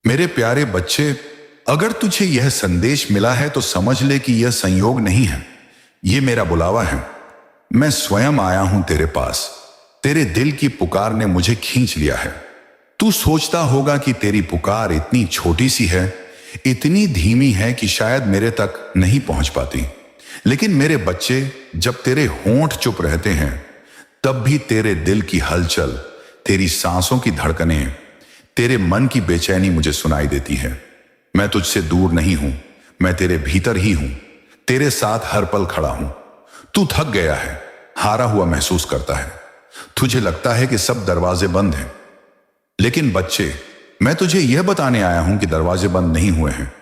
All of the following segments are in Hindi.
मेरे प्यारे बच्चे, अगर तुझे यह संदेश मिला है तो समझ ले कि यह संयोग नहीं है, यह मेरा बुलावा है। मैं स्वयं आया हूं तेरे पास। तेरे दिल की पुकार ने मुझे खींच लिया है। तू सोचता होगा कि तेरी पुकार इतनी छोटी सी है, इतनी धीमी है कि शायद मेरे तक नहीं पहुंच पाती। लेकिन मेरे बच्चे, जब तेरे होंठ चुप रहते हैं तब भी तेरे दिल की हलचल, तेरी सांसों की धड़कनें, तेरे मन की बेचैनी मुझे सुनाई देती है। मैं तुझसे दूर नहीं हूं, मैं तेरे भीतर ही हूं, तेरे साथ हर पल खड़ा हूं। तू थक गया है, हारा हुआ महसूस करता है, तुझे लगता है कि सब दरवाजे बंद हैं। लेकिन बच्चे, मैं तुझे यह बताने आया हूं कि दरवाजे बंद नहीं हुए हैं,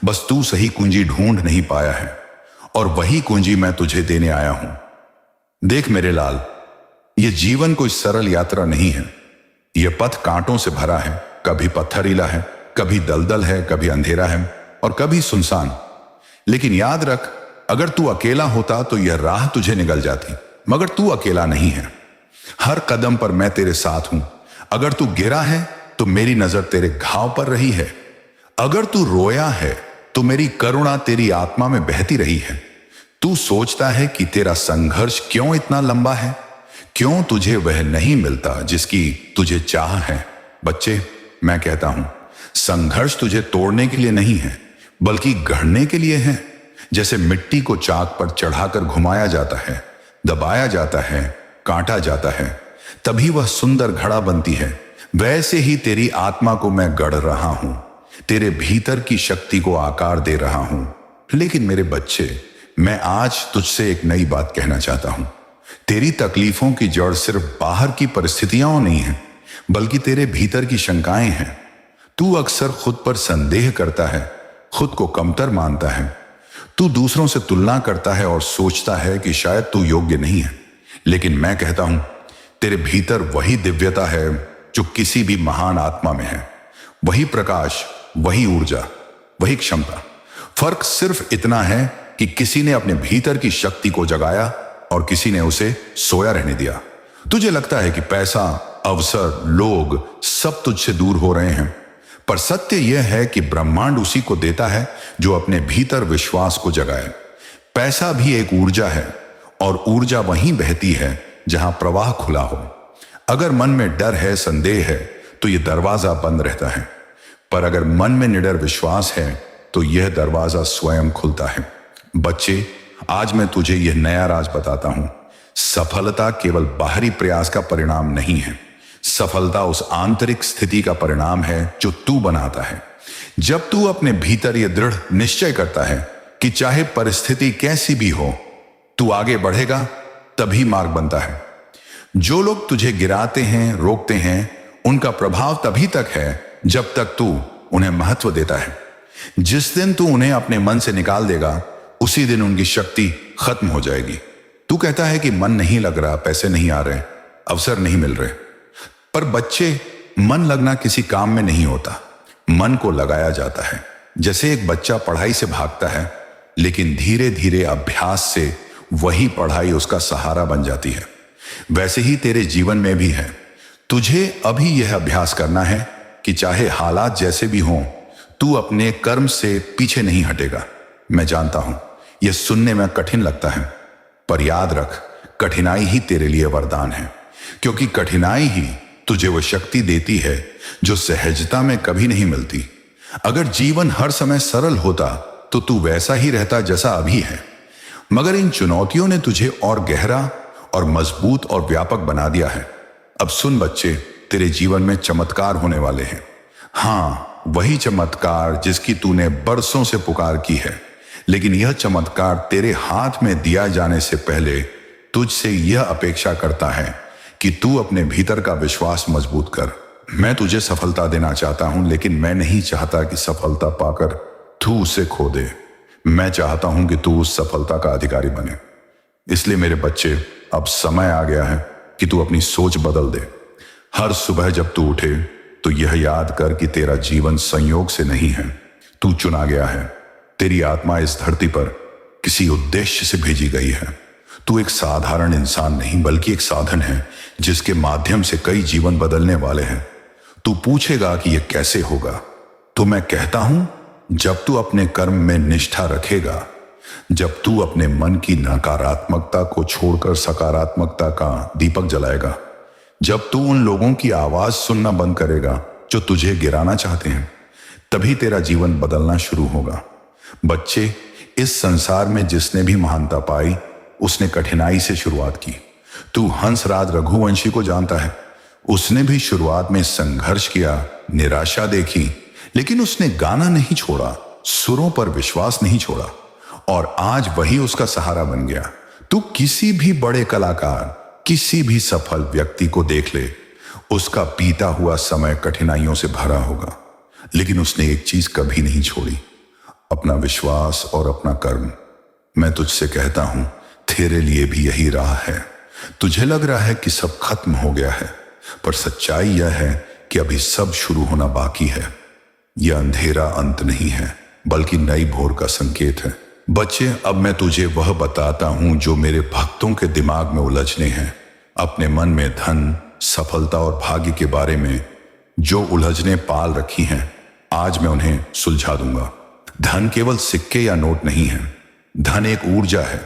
बस तू सही कुंजी ढूंढ नहीं पाया है, और वही कुंजी मैं तुझे देने आया हूं। देख मेरे लाल, यह जीवन कोई सरल यात्रा नहीं है। यह पथ कांटों से भरा है, कभी पत्थरीला है, कभी दलदल है, कभी अंधेरा है और कभी सुनसान। लेकिन याद रख, अगर तू अकेला होता तो यह राह तुझे निगल जाती, मगर तू अकेला नहीं है। हर कदम पर मैं तेरे साथ हूं। अगर तू गिरा है तो मेरी नजर तेरे घाव पर रही है। अगर तू रोया है तो मेरी करुणा तेरी आत्मा में बहती रही है। तू सोचता है कि तेरा संघर्ष क्यों इतना लंबा है, क्यों तुझे वह नहीं मिलता जिसकी तुझे चाह है। बच्चे, मैं कहता हूं, संघर्ष तुझे तोड़ने के लिए नहीं है, बल्कि गढ़ने के लिए है। जैसे मिट्टी को चाक पर चढ़ाकर घुमाया जाता है, दबाया जाता है, काटा जाता है, तभी वह सुंदर घड़ा बनती है। वैसे ही तेरी आत्मा को मैं गढ़ रहा हूं, तेरे भीतर की शक्ति को आकार दे रहा हूं। लेकिन मेरे बच्चे, मैं आज तुझसे एक नई बात कहना चाहता हूं। तेरी तकलीफों की जड़ सिर्फ बाहर की परिस्थितियां नहीं है, बल्कि तेरे भीतर की शंकाएं हैं। तू अक्सर खुद पर संदेह करता है, खुद को कमतर मानता है। तू दूसरों से तुलना करता है और सोचता है कि शायद तू योग्य नहीं है। लेकिन मैं कहता हूं, तेरे भीतर वही दिव्यता है जो किसी भी महान आत्मा में है। वही प्रकाश, वही ऊर्जा, वही क्षमता। फर्क सिर्फ इतना है कि किसी ने अपने भीतर की शक्ति को जगाया और किसी ने उसे सोया रहने दिया। तुझे लगता है कि पैसा, अवसर, लोग सब तुझसे दूर हो रहे हैं, पर सत्य यह है कि ब्रह्मांड उसी को देता है जो अपने भीतर विश्वास को जगाए। पैसा भी एक ऊर्जा है, और ऊर्जा वहीं बहती है जहां प्रवाह खुला हो। अगर मन में डर है, संदेह है, तो यह दरवाजा बंद रहता है। पर अगर मन में निडर विश्वास है तो यह दरवाजा स्वयं खुलता है। बच्चे, आज मैं तुझे यह नया राज बताता हूं। सफलता केवल बाहरी प्रयास का परिणाम नहीं है। सफलता उस आंतरिक स्थिति का परिणाम है जो तू बनाता है। जब तू अपने भीतर यह दृढ़ निश्चय करता है कि चाहे परिस्थिति कैसी भी हो, तू आगे बढ़ेगा, तभी मार्ग बनता है। जो लोग तुझे गिराते हैं, रोकते हैं, उनका प्रभाव तभी तक है जब तक तू उन्हें महत्व देता है। जिस दिन तू उन्हें अपने मन से निकाल देगा, उसी दिन उनकी शक्ति खत्म हो जाएगी। तू कहता है कि मन नहीं लग रहा, पैसे नहीं आ रहे, अवसर नहीं मिल रहे। पर बच्चे, मन लगना किसी काम में नहीं होता, मन को लगाया जाता है। जैसे एक बच्चा पढ़ाई से भागता है, लेकिन धीरे धीरे अभ्यास से वही पढ़ाई उसका सहारा बन जाती है। वैसे ही तेरे जीवन में भी है। तुझे अभी यह अभ्यास करना है कि चाहे हालात जैसे भी हों, तू अपने कर्म से पीछे नहीं हटेगा। मैं जानता हूं यह सुनने में कठिन लगता है, पर याद रख, कठिनाई ही तेरे लिए वरदान है, क्योंकि कठिनाई ही तुझे वह शक्ति देती है जो सहजता में कभी नहीं मिलती। अगर जीवन हर समय सरल होता तो तू वैसा ही रहता जैसा अभी है, मगर इन चुनौतियों ने तुझे और गहरा और मजबूत और व्यापक बना दिया है। अब सुन बच्चे, तेरे जीवन में चमत्कार होने वाले हैं। हाँ, वही चमत्कार जिसकी तूने बरसों से पुकार की है। लेकिन यह चमत्कार तेरे हाथ में दिया जाने से पहले तुझसे यह अपेक्षा करता है कि तू अपने भीतर का विश्वास मजबूत कर। मैं तुझे सफलता देना चाहता हूं, लेकिन मैं नहीं चाहता कि सफलता पाकर तू उसे खो दे। मैं चाहता हूं कि तू उस सफलता का अधिकारी बने। इसलिए मेरे बच्चे, अब समय आ गया है कि तू अपनी सोच बदल दे। हर सुबह जब तू उठे तो यह याद कर कि तेरा जीवन संयोग से नहीं है, तू चुना गया है। तेरी आत्मा इस धरती पर किसी उद्देश्य से भेजी गई है। तू एक साधारण इंसान नहीं, बल्कि एक साधन है जिसके माध्यम से कई जीवन बदलने वाले हैं। तू पूछेगा कि यह कैसे होगा, तो मैं कहता हूं, जब तू अपने कर्म में निष्ठा रखेगा, जब तू अपने मन की नकारात्मकता को छोड़कर सकारात्मकता का दीपक जलाएगा, जब तू उन लोगों की आवाज सुनना बंद करेगा जो तुझे गिराना चाहते हैं, तभी तेरा जीवन बदलना शुरू होगा। बच्चे, इस संसार में जिसने भी महानता पाई, उसने कठिनाई से शुरुआत की। तू हंसराज रघुवंशी को जानता है। उसने भी शुरुआत में संघर्ष किया, निराशा देखी, लेकिन उसने गाना नहीं छोड़ा, सुरों पर विश्वास नहीं छोड़ा, और आज वही उसका सहारा बन गया। तू किसी भी बड़े कलाकार, किसी भी सफल व्यक्ति को देख ले, उसका बीता हुआ समय कठिनाइयों से भरा होगा, लेकिन उसने एक चीज कभी नहीं छोड़ी, अपना विश्वास और अपना कर्म। मैं तुझसे कहता हूं, तेरे लिए भी यही राह है। तुझे लग रहा है कि सब खत्म हो गया है, पर सच्चाई यह है कि अभी सब शुरू होना बाकी है। यह अंधेरा अंत नहीं है, बल्कि नई भोर का संकेत है। बच्चे, अब मैं तुझे वह बताता हूं जो मेरे भक्तों के दिमाग में उलझने हैं। अपने मन में धन, सफलता और भाग्य के बारे में जो उलझने पाल रखी हैं, आज मैं उन्हें सुलझा दूंगा। धन केवल सिक्के या नोट नहीं है। धन एक ऊर्जा है।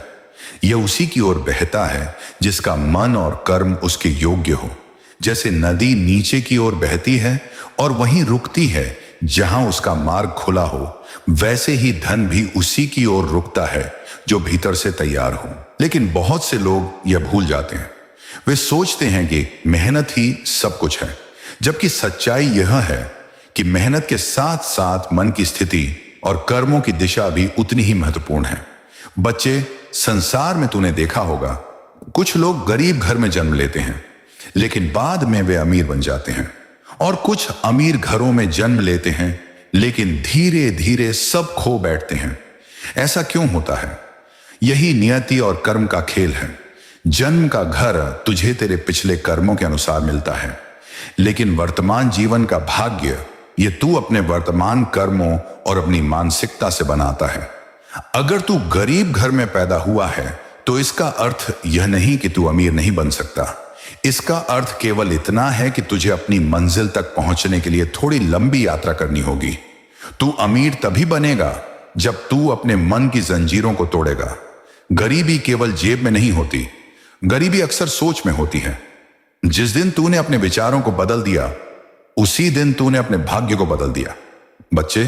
यह उसी की ओर बहता है जिसका मन और कर्म उसके योग्य हो। जैसे नदी नीचे की ओर बहती है और वहीं रुकती है जहां उसका मार्ग खुला हो, वैसे ही धन भी उसी की ओर रुकता है जो भीतर से तैयार हो। लेकिन बहुत से लोग यह भूल जाते हैं। वे सोचते हैं कि मेहनत ही सब कुछ है, जबकि सच्चाई यह है कि मेहनत के साथ साथ मन की स्थिति और कर्मों की दिशा भी उतनी ही महत्वपूर्ण है। बच्चे, संसार में तूने देखा होगा, कुछ लोग गरीब घर में जन्म लेते हैं, लेकिन बाद में वे अमीर बन जाते हैं, और कुछ अमीर घरों में जन्म लेते हैं, लेकिन धीरे धीरे सब खो बैठते हैं। ऐसा क्यों होता है? यही नियति और कर्म का खेल है। जन्म का घर तुझे तेरे पिछले कर्मों के अनुसार मिलता है, लेकिन वर्तमान जीवन का भाग्य ये तू अपने वर्तमान कर्मों और अपनी मानसिकता से बनाता है। अगर तू गरीब घर में पैदा हुआ है, तो इसका अर्थ यह नहीं कि तू अमीर नहीं बन सकता। इसका अर्थ केवल इतना है कि तुझे अपनी मंजिल तक पहुंचने के लिए थोड़ी लंबी यात्रा करनी होगी। तू अमीर तभी बनेगा जब तू अपने मन की जंजीरों को तोड़ेगा। गरीबी केवल जेब में नहीं होती, गरीबी अक्सर सोच में होती है। जिस दिन तूने अपने विचारों को बदल दिया, उसी दिन तूने अपने भाग्य को बदल दिया। बच्चे,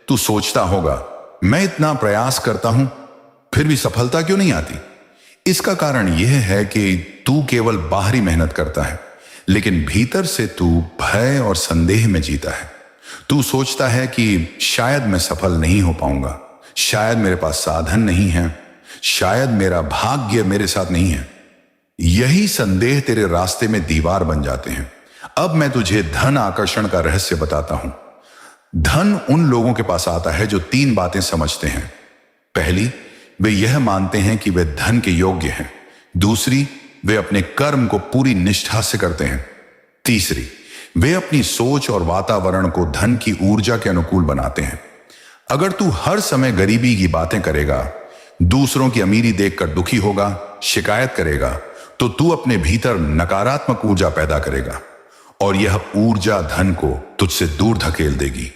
तू सोचता होगा, मैं इतना प्रयास करता हूं, फिर भी सफलता क्यों नहीं आती? इसका कारण यह है कि तू केवल बाहरी मेहनत करता है, लेकिन भीतर से तू भय और संदेह में जीता है। तू सोचता है कि शायद मैं सफल नहीं हो पाऊंगा, शायद मेरे पास साधन नहीं है, शायद मेरा भाग्य मेरे साथ नहीं है। यही संदेह तेरे रास्ते में दीवार बन जाते हैं। अब मैं तुझे धन आकर्षण का रहस्य बताता हूं। धन उन लोगों के पास आता है जो 3 बातें समझते हैं। पहली, वे यह मानते हैं कि वे धन के योग्य हैं। दूसरी, वे अपने कर्म को पूरी निष्ठा से करते हैं। तीसरी, वे अपनी सोच और वातावरण को धन की ऊर्जा के अनुकूल बनाते हैं। अगर तू हर समय गरीबी की बातें करेगा, दूसरों की अमीरी देखकर दुखी होगा, शिकायत करेगा, तो तू अपने भीतर नकारात्मक ऊर्जा पैदा करेगा, और यह ऊर्जा धन को तुझसे दूर धकेल देगी।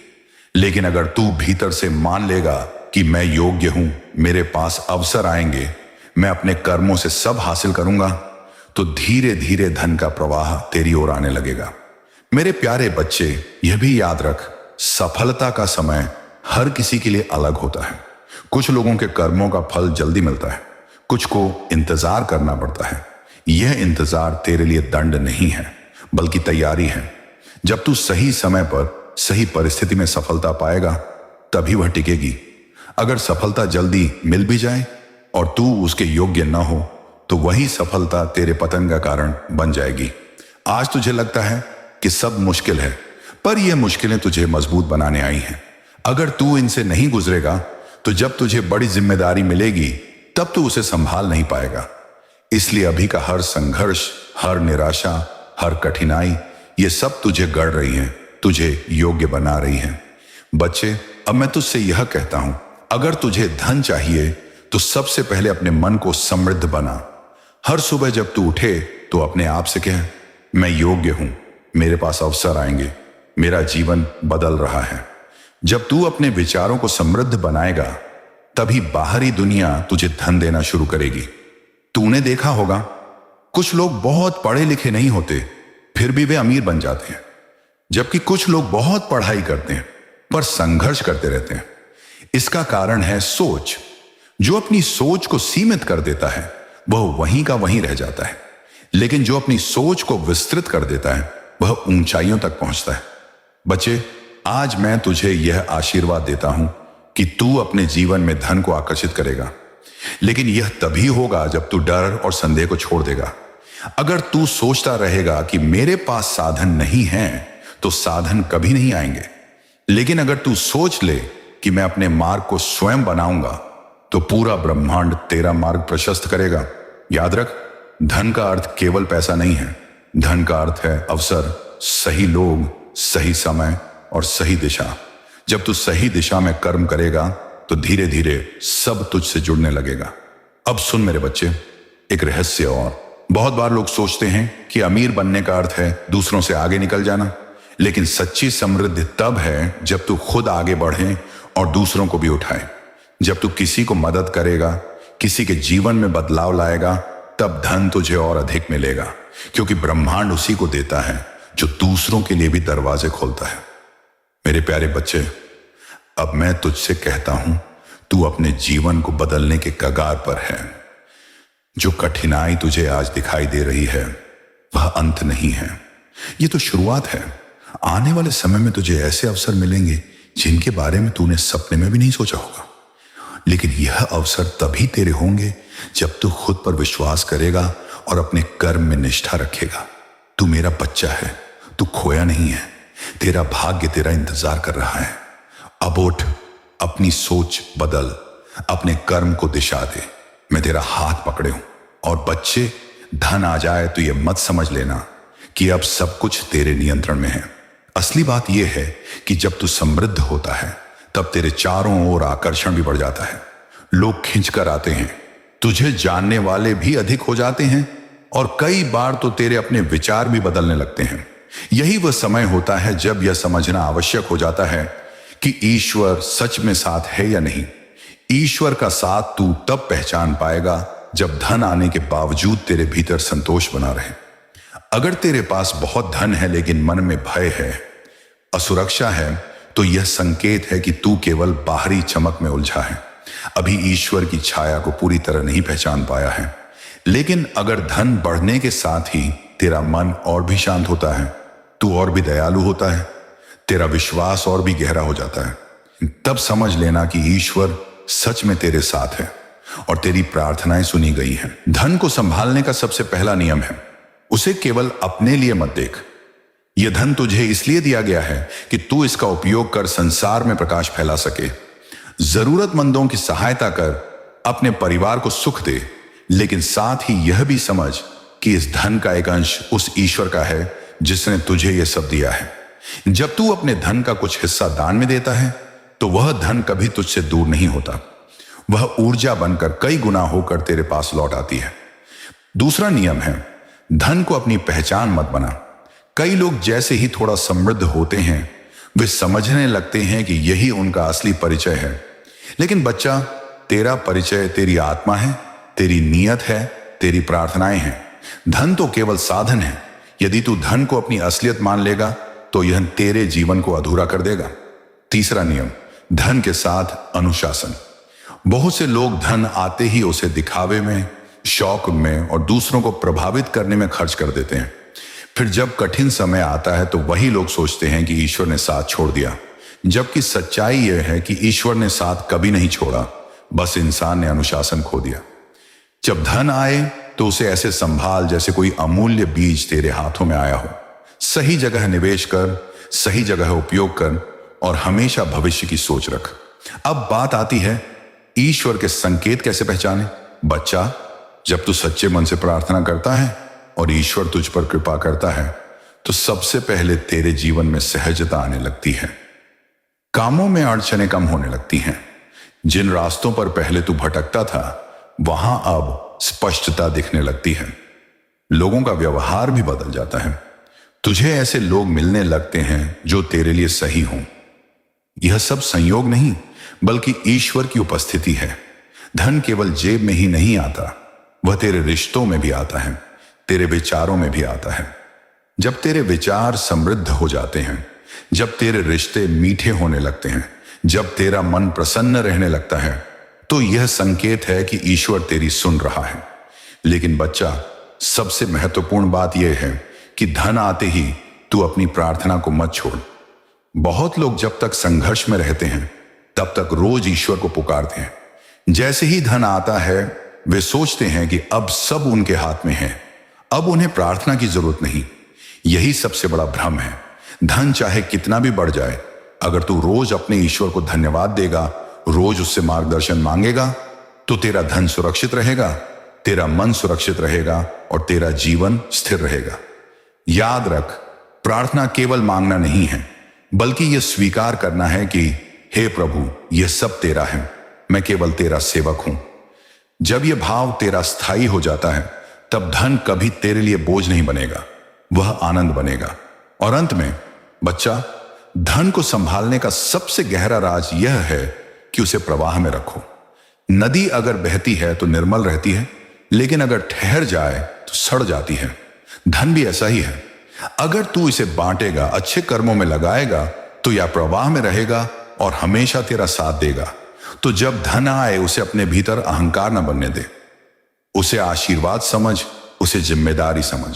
लेकिन अगर तू भीतर से मान लेगा कि मैं योग्य हूं, मेरे पास अवसर आएंगे, मैं अपने कर्मों से सब हासिल करूंगा, तो धीरे धीरे धन का प्रवाह तेरी ओर आने लगेगा। मेरे प्यारे बच्चे, यह भी याद रख, सफलता का समय हर किसी के लिए अलग होता है। कुछ लोगों के कर्मों का फल जल्दी मिलता है, कुछ को इंतजार करना पड़ता है। यह इंतजार तेरे लिए दंड नहीं है, बल्कि तैयारी है। जब तू सही समय पर सही परिस्थिति में सफलता पाएगा, तभी वह टिकेगी। अगर सफलता जल्दी मिल भी जाए और तू उसके योग्य न हो, तो वही सफलता तेरे पतन का कारण बन जाएगी। आज तुझे लगता है कि सब मुश्किल है, पर यह मुश्किलें तुझे मजबूत बनाने आई हैं। अगर तू इनसे नहीं गुजरेगा, तो जब तुझे बड़ी जिम्मेदारी मिलेगी, तब तू उसे संभाल नहीं पाएगा। इसलिए अभी का हर संघर्ष, हर निराशा, हर कठिनाई, ये सब तुझे गढ़ रही है, तुझे योग्य बना रही है। बच्चे, अब मैं तुझसे यह कहता हूं, अगर तुझे धन चाहिए, तो सबसे पहले अपने मन को समृद्ध बना। हर सुबह जब तू उठे, तो अपने आप से कह, मैं योग्य हूं, मेरे पास अवसर आएंगे, मेरा जीवन बदल रहा है। जब तू अपने विचारों को समृद्ध बनाएगा तभी बाहरी दुनिया तुझे धन देना शुरू करेगी। तूने देखा होगा कुछ लोग बहुत पढ़े लिखे नहीं होते फिर भी वे अमीर बन जाते हैं, जबकि कुछ लोग बहुत पढ़ाई करते हैं पर संघर्ष करते रहते हैं। इसका कारण है सोच। जो अपनी सोच को सीमित कर देता है वह वहीं का वहीं रह जाता है, लेकिन जो अपनी सोच को विस्तृत कर देता है वह ऊंचाइयों तक पहुंचता है। बच्चे, आज मैं तुझे यह आशीर्वाद देता हूं कि तू अपने जीवन में धन को आकर्षित करेगा, लेकिन यह तभी होगा जब तू डर और संदेह को छोड़ देगा। अगर तू सोचता रहेगा कि मेरे पास साधन नहीं है तो साधन कभी नहीं आएंगे, लेकिन अगर तू सोच ले कि मैं अपने मार्ग को स्वयं बनाऊंगा तो पूरा ब्रह्मांड तेरा मार्ग प्रशस्त करेगा। याद रख, धन का अर्थ केवल पैसा नहीं है, धन का अर्थ है अवसर, सही लोग, सही समय और सही दिशा। जब तू सही दिशा में कर्म करेगा तो धीरे धीरे सब तुझसे जुड़ने लगेगा। अब सुन मेरे बच्चे, एक रहस्य और। बहुत बार लोग सोचते हैं कि अमीर बनने का अर्थ है दूसरों से आगे निकल जाना, लेकिन सच्ची समृद्धि तब है जब तू खुद आगे बढ़े और दूसरों को भी उठाए। जब तू किसी को मदद करेगा, किसी के जीवन में बदलाव लाएगा, तब धन तुझे और अधिक मिलेगा, क्योंकि ब्रह्मांड उसी को देता है जो दूसरों के लिए भी दरवाजे खोलता है। मेरे प्यारे बच्चे, अब मैं तुझसे कहता हूं, तू अपने जीवन को बदलने के कगार पर है। जो कठिनाई तुझे आज दिखाई दे रही है वह अंत नहीं है, ये तो शुरुआत है। आने वाले समय में तुझे ऐसे अवसर मिलेंगे जिनके बारे में तूने सपने में भी नहीं सोचा होगा, लेकिन यह अवसर तभी तेरे होंगे जब तू खुद पर विश्वास करेगा और अपने कर्म में निष्ठा रखेगा। तू मेरा बच्चा है, तू खोया नहीं है, तेरा भाग्य तेरा इंतजार कर रहा है। अब उठ, अपनी सोच बदल, अपने कर्म को दिशा दे। मैं तेरा हाथ पकड़े हूं। और बच्चे, धन आ जाए तो यह मत समझ लेना कि अब सब कुछ तेरे नियंत्रण में है। असली बात यह है कि जब तू समृद्ध होता है तब तेरे चारों ओर आकर्षण भी बढ़ जाता है। लोग खिंच कर आते हैं, तुझे जानने वाले भी अधिक हो जाते हैं और कई बार तो तेरे अपने विचार भी बदलने लगते हैं। यही वह समय होता है जब यह समझना आवश्यक हो जाता है कि ईश्वर सच में साथ है या नहीं। ईश्वर का साथ तू तब पहचान पाएगा जब धन आने के बावजूद तेरे भीतर संतोष बना रहे। अगर तेरे पास बहुत धन है लेकिन मन में भय है, असुरक्षा है, तो यह संकेत है कि तू केवल बाहरी चमक में उलझा है, अभी ईश्वर की छाया को पूरी तरह नहीं पहचान पाया है। लेकिन अगर धन बढ़ने के साथ ही तेरा मन और भी शांत होता है, तू और भी दयालु होता है, तेरा विश्वास और भी गहरा हो जाता है, तब समझ लेना कि ईश्वर सच में तेरे साथ है और तेरी प्रार्थनाएं सुनी गई हैं। धन को संभालने का सबसे पहला नियम है, उसे केवल अपने लिए मत देख। यह धन तुझे इसलिए दिया गया है कि तू इसका उपयोग कर संसार में प्रकाश फैला सके, जरूरतमंदों की सहायता कर, अपने परिवार को सुख दे, लेकिन साथ ही यह भी समझ कि इस धन का एक अंश उस ईश्वर का है जिसने तुझे यह सब दिया है। जब तू अपने धन का कुछ हिस्सा दान में देता है तो वह धन कभी तुझसे दूर नहीं होता, वह ऊर्जा बनकर कई गुना होकर तेरे पास लौट आती है। दूसरा नियम है, धन को अपनी पहचान मत बना। कई लोग जैसे ही थोड़ा समृद्ध होते हैं वे समझने लगते हैं कि यही उनका असली परिचय है। लेकिन बच्चा, तेरा परिचय तेरी आत्मा है, तेरी नीयत है, तेरी प्रार्थनाएं हैं। धन तो केवल साधन है। यदि तू धन को अपनी असलियत मान लेगा तो यह तेरे जीवन को अधूरा कर देगा। तीसरा नियम, धन के साथ अनुशासन। बहुत से लोग धन आते ही उसे दिखावे में, शौक में और दूसरों को प्रभावित करने में खर्च कर देते हैं। फिर जब कठिन समय आता है तो वही लोग सोचते हैं कि ईश्वर ने साथ छोड़ दिया, जबकि सच्चाई यह है कि ईश्वर ने साथ कभी नहीं छोड़ा, बस इंसान ने अनुशासन खो दिया। जब धन आए तो उसे ऐसे संभाल जैसे कोई अमूल्य बीज तेरे हाथों में आया हो। सही जगह निवेश कर, सही जगह उपयोग कर और हमेशा भविष्य की सोच रख। अब बात आती है, ईश्वर के संकेत कैसे पहचाने? बच्चा, जब तू सच्चे मन से प्रार्थना करता है और ईश्वर तुझ पर कृपा करता है तो सबसे पहले तेरे जीवन में सहजता आने लगती है। कामों में अड़चनें कम होने लगती हैं। जिन रास्तों पर पहले तू भटकता था वहां अब स्पष्टता दिखने लगती है। लोगों का व्यवहार भी बदल जाता है। तुझे ऐसे लोग मिलने लगते हैं जो तेरे लिए सही हों। यह सब संयोग नहीं, बल्कि ईश्वर की उपस्थिति है। धन केवल जेब में ही नहीं आता, वह तेरे रिश्तों में भी आता है, तेरे विचारों में भी आता है। जब तेरे विचार समृद्ध हो जाते हैं, जब तेरे रिश्ते मीठे होने लगते हैं, जब तेरा मन प्रसन्न रहने लगता है, तो यह संकेत है कि ईश्वर तेरी सुन रहा है। लेकिन बच्चा, सबसे महत्वपूर्ण बात यह है कि धन आते ही तू अपनी प्रार्थना को मत छोड़। बहुत लोग जब तक संघर्ष में रहते हैं तब तक रोज ईश्वर को पुकारते हैं। जैसे ही धन आता है, वे सोचते हैं कि अब सब उनके हाथ में है, अब उन्हें प्रार्थना की जरूरत नहीं। यही सबसे बड़ा भ्रम है। धन चाहे कितना भी बढ़ जाए, अगर तू रोज अपने ईश्वर को धन्यवाद देगा, रोज उससे मार्गदर्शन मांगेगा, तो तेरा धन सुरक्षित रहेगा, तेरा मन सुरक्षित रहेगा और तेरा जीवन स्थिर रहेगा। याद रख, प्रार्थना केवल मांगना नहीं है, बल्कि यह स्वीकार करना है कि हे प्रभु, यह सब तेरा है, मैं केवल तेरा सेवक हूं। जब यह भाव तेरा स्थायी हो जाता है, तब धन कभी तेरे लिए बोझ नहीं बनेगा, वह आनंद बनेगा। और अंत में बच्चा, धन को संभालने का सबसे गहरा राज यह है कि उसे प्रवाह में रखो। नदी अगर बहती है तो निर्मल रहती है, लेकिन अगर ठहर जाए तो सड़ जाती है। धन भी ऐसा ही है। अगर तू इसे बांटेगा, अच्छे कर्मों में लगाएगा, तो यह प्रवाह में रहेगा और हमेशा तेरा साथ देगा। तो जब धन आए, उसे अपने भीतर अहंकार न बनने दे, उसे आशीर्वाद समझ, उसे जिम्मेदारी समझ,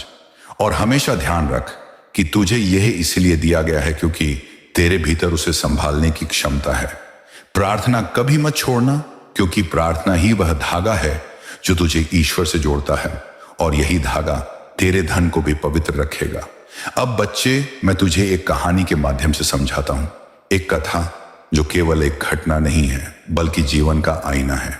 और हमेशा ध्यान रख कि तुझे यह इसलिए दिया गया है क्योंकि तेरे भीतर उसे संभालने की क्षमता है। प्रार्थना कभी मत छोड़ना, क्योंकि प्रार्थना ही वह धागा है जो तुझे ईश्वर से जोड़ता है, और यही धागा तेरे धन को भी पवित्र रखेगा। अब बच्चे, मैं तुझे एक कहानी के माध्यम से समझाता हूं, एक कथा जो केवल एक घटना नहीं है, बल्कि जीवन का आईना है।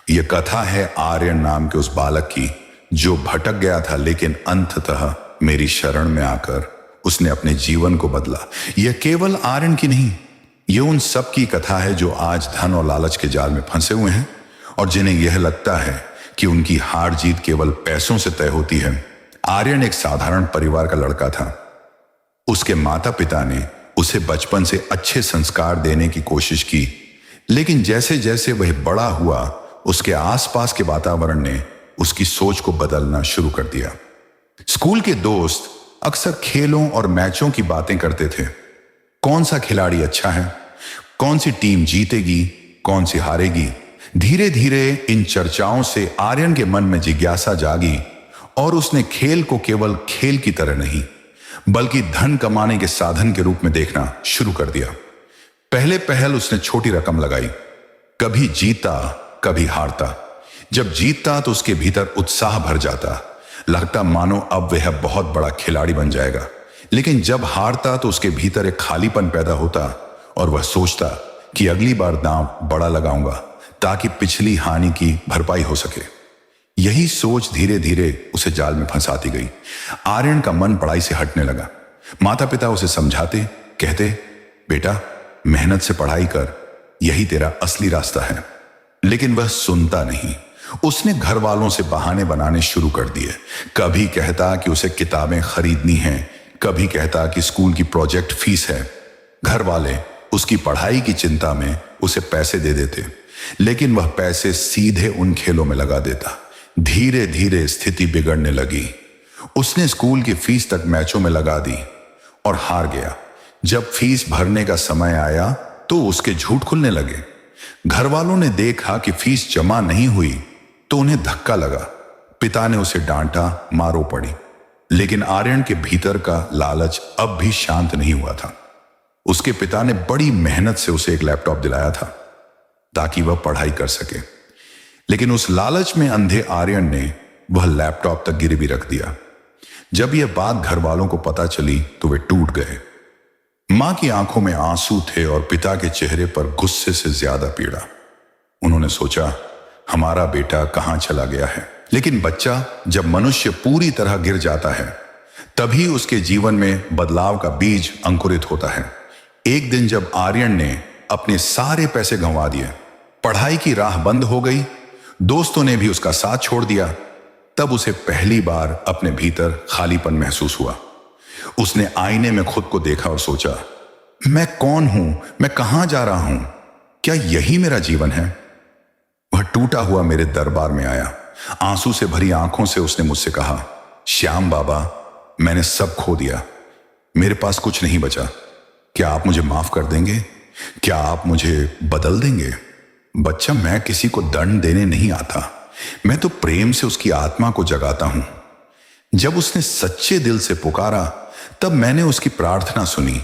यह कथा है आर्यन नाम के उस बालक की, जो भटक गया था, लेकिन अंततः मेरी शरण में आकर उसने अपने जीवन को बदला। यह केवल आर्यन की नहीं, यह उन सब की कथा है जो आज धन और लालच के जाल में फंसे हुए हैं और जिन्हें यह लगता है कि उनकी हार जीत केवल पैसों से तय होती है। आर्यन एक साधारण परिवार का लड़का था। उसके माता पिता ने उसे बचपन से अच्छे संस्कार देने की कोशिश की, लेकिन जैसे जैसे वह बड़ा हुआ, उसके आसपास के वातावरण ने उसकी सोच को बदलना शुरू कर दिया। स्कूल के दोस्त अक्सर खेलों और मैचों की बातें करते थे। कौन सा खिलाड़ी अच्छा है, कौन सी टीम जीतेगी, कौन सी हारेगी। धीरे धीरे इन चर्चाओं से आर्यन के मन में जिज्ञासा जागी और उसने खेल को केवल खेल की तरह नहीं, बल्कि धन कमाने के साधन के रूप में देखना शुरू कर दिया। पहले पहल उसने छोटी रकम लगाई, कभी जीता कभी हारता। जब जीतता तो उसके भीतर उत्साह भर जाता, लगता मानो अब वह बहुत बड़ा खिलाड़ी बन जाएगा। लेकिन जब हारता तो उसके भीतर एक खालीपन पैदा होता और वह सोचता कि अगली बार दांव बड़ा लगाऊंगा ताकि पिछली हानि की भरपाई हो सके। यही सोच धीरे धीरे उसे जाल में फंसाती गई। आर्यन का मन पढ़ाई से हटने लगा। माता पिता उसे समझाते, कहते, बेटा मेहनत से पढ़ाई कर, यही तेरा असली रास्ता है। लेकिन वह सुनता नहीं। उसने घर वालों से बहाने बनाने शुरू कर दिए। कभी कहता कि उसे किताबें खरीदनी हैं, कभी कहता कि स्कूल की प्रोजेक्ट फीस है। घर वाले उसकी पढ़ाई की चिंता में उसे पैसे दे देते, लेकिन वह पैसे सीधे उन खेलों में लगा देता। धीरे धीरे स्थिति बिगड़ने लगी। उसने स्कूल की फीस तक मैचों में लगा दी और हार गया। जब फीस भरने का समय आया तो उसके झूठ खुलने लगे। घर वालों ने देखा कि फीस जमा नहीं हुई तो उन्हें धक्का लगा। पिता ने उसे डांटा, मारो पड़ी। लेकिन आर्यन के भीतर का लालच अब भी शांत नहीं हुआ था। उसके पिता ने बड़ी मेहनत से उसे एक लैपटॉप दिलाया था ताकि वह पढ़ाई कर सके, लेकिन उस लालच में अंधे आर्यन ने वह लैपटॉप तक गिरवी रख दिया। जब यह बात घर वालों को पता चली तो वे टूट गए। मां की आंखों में आंसू थे और पिता के चेहरे पर गुस्से से ज्यादा पीड़ा। उन्होंने सोचा, हमारा बेटा कहां चला गया है। लेकिन बच्चा, जब मनुष्य पूरी तरह गिर जाता है, तभी उसके जीवन में बदलाव का बीज अंकुरित होता है। एक दिन जब आर्यन ने अपने सारे पैसे गंवा दिए, पढ़ाई की राह बंद हो गई, दोस्तों ने भी उसका साथ छोड़ दिया, तब उसे पहली बार अपने भीतर खालीपन महसूस हुआ। उसने आईने में खुद को देखा और सोचा, मैं कौन हूं, मैं कहां जा रहा हूं, क्या यही मेरा जीवन है? वह टूटा हुआ मेरे दरबार में आया। आंसू से भरी आंखों से उसने मुझसे कहा, श्याम बाबा, मैंने सब खो दिया, मेरे पास कुछ नहीं बचा। क्या आप मुझे माफ कर देंगे? क्या आप मुझे बदल देंगे? बच्चा, मैं किसी को दंड देने नहीं आता, मैं तो प्रेम से उसकी आत्मा को जगाता हूं। जब उसने सच्चे दिल से पुकारा तब मैंने उसकी प्रार्थना सुनी।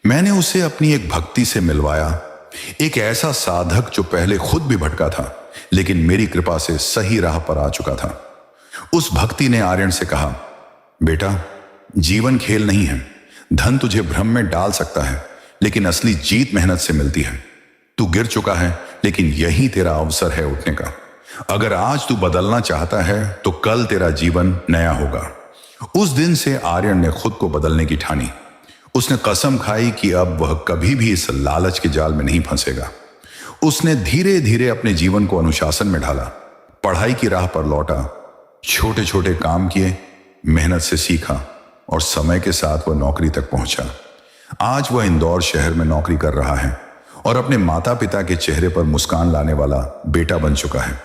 मैंने उसे अपनी एक भक्ति से मिलवाया, एक ऐसा साधक जो पहले खुद भी भटका था लेकिन मेरी कृपा से सही राह पर आ चुका था। उस भक्ति ने आर्यन से कहा, बेटा, जीवन खेल नहीं है। धन तुझे भ्रम में डाल सकता है लेकिन असली जीत मेहनत से मिलती है। तू गिर चुका है लेकिन यही तेरा अवसर है उठने का। अगर आज तू बदलना चाहता है तो कल तेरा जीवन नया होगा। उस दिन से आर्यन ने खुद को बदलने की ठानी। उसने कसम खाई कि अब वह कभी भी इस लालच के जाल में नहीं फंसेगा। उसने धीरे धीरे अपने जीवन को अनुशासन में ढाला, पढ़ाई की राह पर लौटा, छोटे छोटे काम किए, मेहनत से सीखा और समय के साथ वह नौकरी तक पहुंचा। आज वह इंदौर शहर में नौकरी कर रहा है और अपने माता पिता के चेहरे पर मुस्कान लाने वाला बेटा बन चुका है।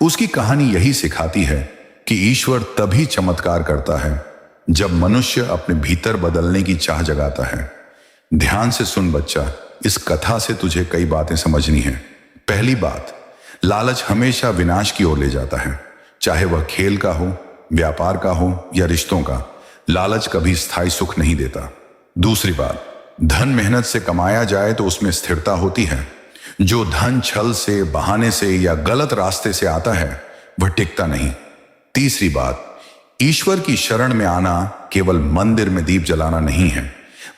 उसकी कहानी यही सिखाती है कि ईश्वर तभी चमत्कार करता है जब मनुष्य अपने भीतर बदलने की चाह जगाता है। ध्यान से सुन बच्चा, इस कथा से तुझे कई बातें समझनी है। पहली बात, लालच हमेशा विनाश की ओर ले जाता है, चाहे वह खेल का हो, व्यापार का हो या रिश्तों का। लालच कभी स्थायी सुख नहीं देता। दूसरी बात, धन मेहनत से कमाया जाए तो उसमें स्थिरता होती है। जो धन छल से, बहाने से या गलत रास्ते से आता है वह टिकता नहीं। तीसरी बात, ईश्वर की शरण में आना केवल मंदिर में दीप जलाना नहीं है,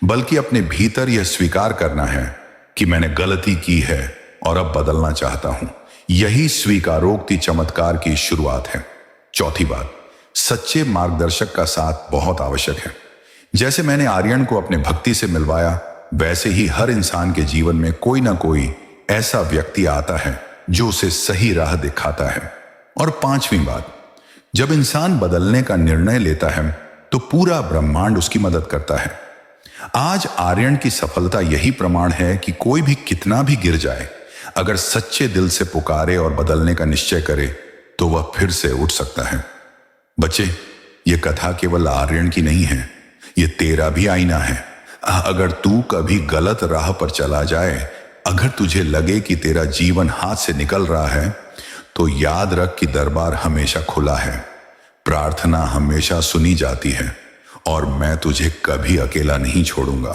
बल्कि अपने भीतर यह स्वीकार करना है कि मैंने गलती की है और अब बदलना चाहता हूं। यही स्वीकारोक्ति चमत्कार की शुरुआत है। चौथी बात, सच्चे मार्गदर्शक का साथ बहुत आवश्यक है। जैसे मैंने आर्यन को अपने भक्ति से मिलवाया, वैसे ही हर इंसान के जीवन में कोई ना कोई ऐसा व्यक्ति आता है जो उसे सही राह दिखाता है। और पांचवी बात, जब इंसान बदलने का निर्णय लेता है तो पूरा ब्रह्मांड उसकी मदद करता है। आज आर्यन की सफलता यही प्रमाण है कि कोई भी कितना भी गिर जाए, अगर सच्चे दिल से पुकारे और बदलने का निश्चय करे तो वह फिर से उठ सकता है। बच्चे, यह कथा केवल आर्यन की नहीं है, यह तेरा भी आईना है। अगर तू कभी गलत राह पर चला जाए, अगर तुझे लगे कि तेरा जीवन हाथ से निकल रहा है, तो याद रख कि दरबार हमेशा खुला है, प्रार्थना हमेशा सुनी जाती है और मैं तुझे कभी अकेला नहीं छोड़ूंगा।